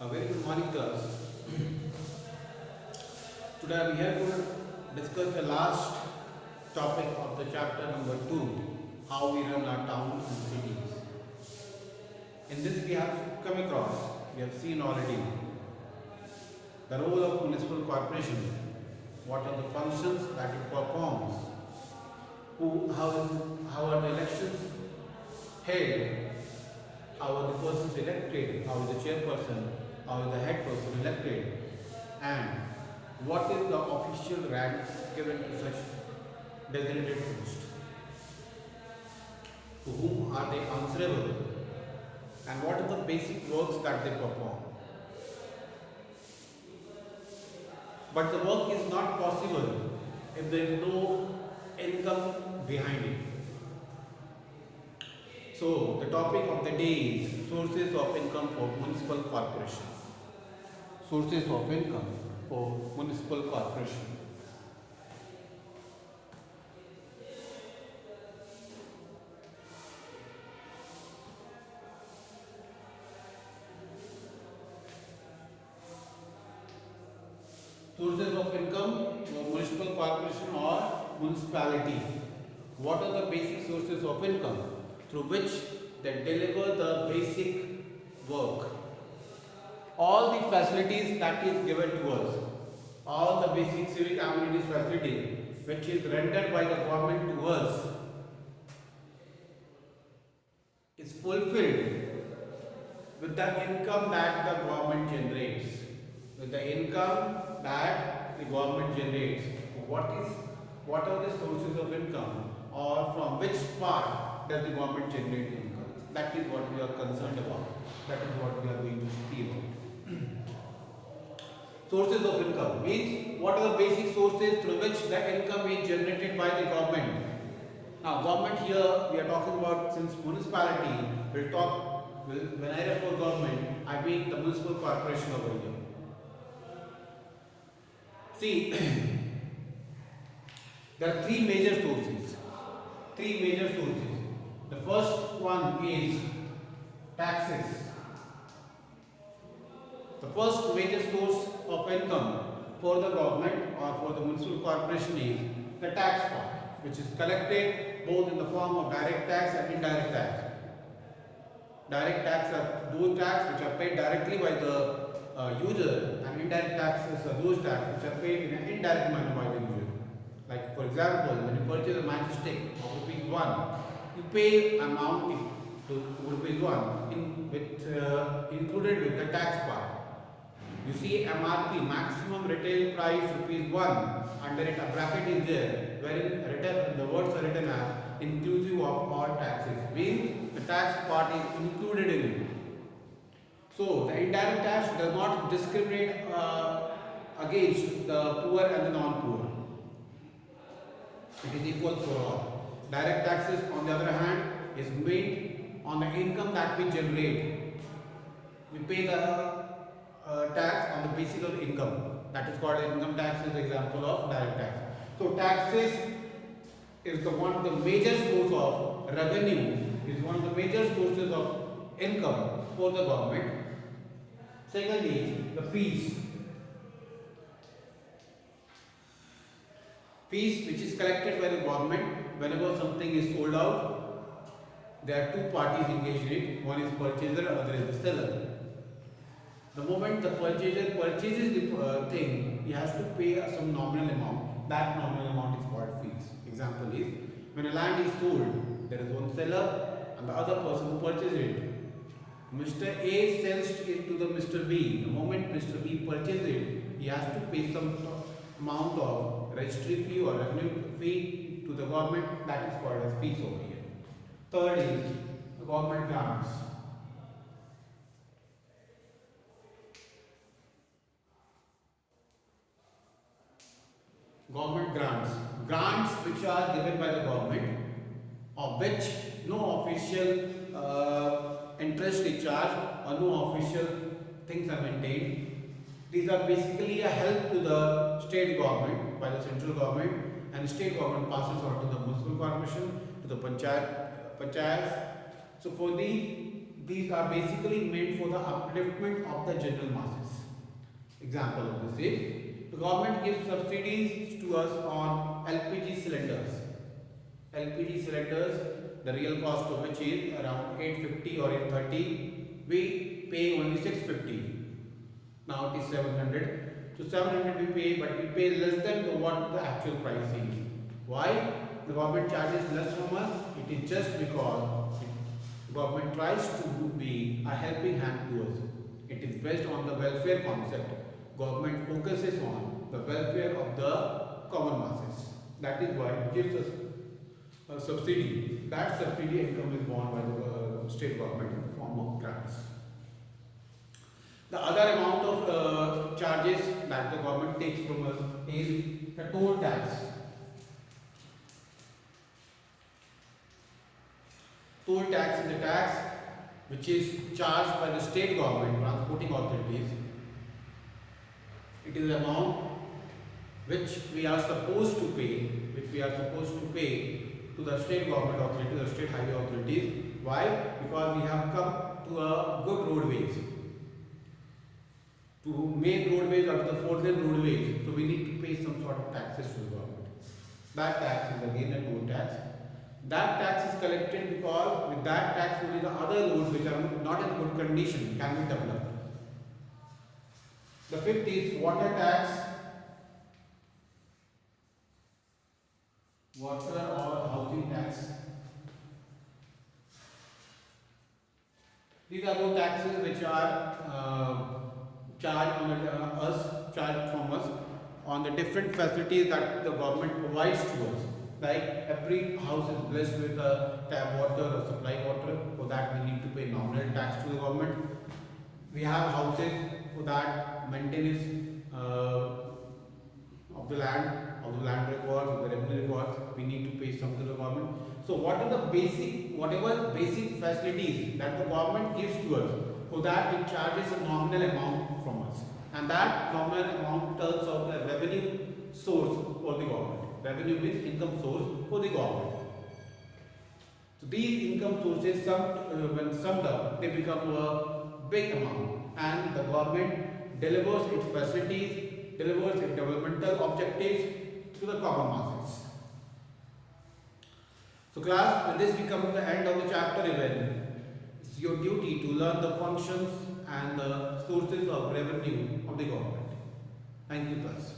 A very good morning, class. Today I am here to discuss the last topic of the chapter number 2, how we run our towns and cities. In this we have come across, we have seen already the role of municipal corporation, what are the functions that it performs, how are the elections held, how are the persons elected, how is the chairperson, how is the head person elected, and what is the official rank given to such designated post, to whom are they answerable, and what are the basic works that they perform. But the work is not possible if there is no income behind it. So, the topic of the day is sources of income for municipal corporation. Sources of income for municipal corporation. Sources of income for municipal corporation or municipality. What are the basic sources of income through which they deliver the basic work? All the facilities that is given to us, all the basic civic amenities facility which is rendered by the government to us is fulfilled with the income that the government generates. With the income that the government generates. What are the sources of income, or from which part does the government generate income? That is what we are concerned about. That is what we are going to see about. Sources of income means what are the basic sources through which the income is generated by the government. Now, government here we are talking about, since municipality, when I refer government, I mean the municipal corporation over here. See, there are three major sources. The first one is taxes. The first major source of income for the government or for the municipal corporation is the tax part, which is collected both in the form of direct tax and indirect tax. Direct tax are those tax which are paid directly by the user, and indirect taxes are those tax which are paid in an indirect manner by the user. Like for example, when you purchase a matchstick of ₹1, you pay amount to ₹1 included with the tax part. You see MRP, maximum retail price ₹1. Under it a bracket is there wherein the words are written as inclusive of all taxes. Means the tax part is included in it. So the indirect tax does not discriminate against the poor and the non-poor. It is equal for all. Direct taxes, on the other hand, is made on the income that we generate. We pay the tax on the basis of income. That is called income tax, is the example of direct tax. So taxes is one of the major source of revenue, is one of the major sources of income for the government. Secondly, the fees. Fees which is collected by the government whenever something is sold out. There are two parties engaged in it. One is purchaser, other is the seller. The moment the purchaser purchases the thing, he has to pay some nominal amount. That nominal amount is called fees. Example is, when a land is sold, there is one seller and the other person who purchases it. Mr. A sells it to the Mr. B. The moment Mr. B purchases it, he has to pay some amount of registry fee or revenue fee to the government. That is called as fees over here. Third is the government grants. Government grants. Grants which are given by the government, of which no official interest is charged or no official things are maintained. These are basically a help to the state government by the central government, and state government passes on to the municipal corporation, to the panchayats. So for the these are basically meant for the upliftment of the general masses. Example of this is the government gives subsidies to us on LPG cylinders. LPG cylinders, the real cost of which is around 850 or 830, we pay only 650. Now it is 700. So 700 we pay, but we pay less than what the actual price is. Why? The government charges less from us. It is just because the government tries to be a helping hand to us. It is based on the welfare concept. Government focuses on the welfare of the common masses. That is why it gives us a subsidy. That subsidy income is borne by the state government in the form of grants. The other amount of charges that the government takes from us is the toll tax. Toll tax is a tax which is charged by the state government, transporting authorities. It is an amount which we are supposed to pay, to the state government authority, the state highway authorities. Why? Because we have come to a good roadways, to main roadways or to the 4-lane roadways. So we need to pay some sort of taxes to the government. That tax is again a toll tax. That tax is collected because with that tax only the other roads which are not in good condition can be developed. The fifth is water tax. Water or housing tax. These are those taxes which are charged from us on the different facilities that the government provides to us. Like every house is blessed with a tap water or supply water. For that we need to pay nominal tax to the government. We have houses, for that maintenance of the land records, of the revenue records, we need to pay some to the government. So whatever basic facilities that the government gives to us, for that it charges a nominal amount from us, and that nominal amount turns out a revenue source for the government. Revenue means income source for the government. So these income sources, when summed up, they become a big amount, and the government delivers its facilities, delivers its developmental objectives to the common masses. So class, with this we come to the end of the chapter 11. It's your duty to learn the functions and the sources of revenue of the government. Thank you class.